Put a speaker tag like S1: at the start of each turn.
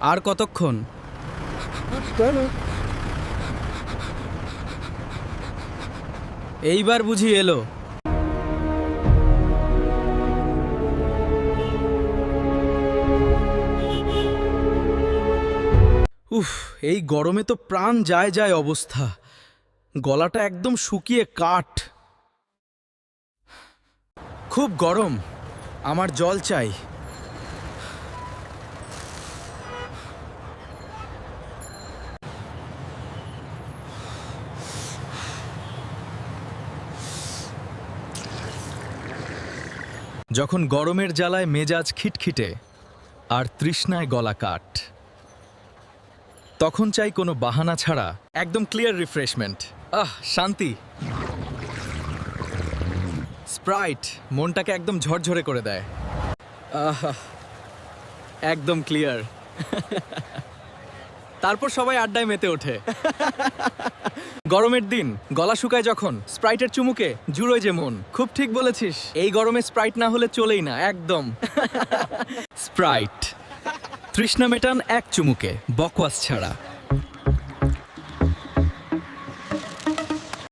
S1: আর কতক্ষণ? এইবার বুঝি এলো। উফ, এই গরমে তো প্রাণ যায় যায় অবস্থা। গলাটা একদম শুকিয়ে কাঠ। খুব গরম, আমার জল চাই। যখন গরমের জ্বালায় মেজাজ খিটখিটে আর তৃষ্ণায় গলা কাঠ, তখন চাই কোনো বাহানা ছাড়া একদম ক্লিয়ার রিফ্রেশমেন্ট। শান্তি। স্প্রাইট মনটাকে একদম ঝরঝরে করে দেয়। একদম ক্লিয়ার। তারপর সবাই আড্ডায় মেতে ওঠে। গরমের দিন গলা শুকায় যখন, স্প্রাইটের চুমুকে জুড়োয় যে মন। খুব ঠিক বলেছিস, এই গরমে স্প্রাইট না হলে চলেই না একদম। স্প্রাইট, তৃষ্ণা মেটান এক চুমুকে, বকওয়াস ছাড়া।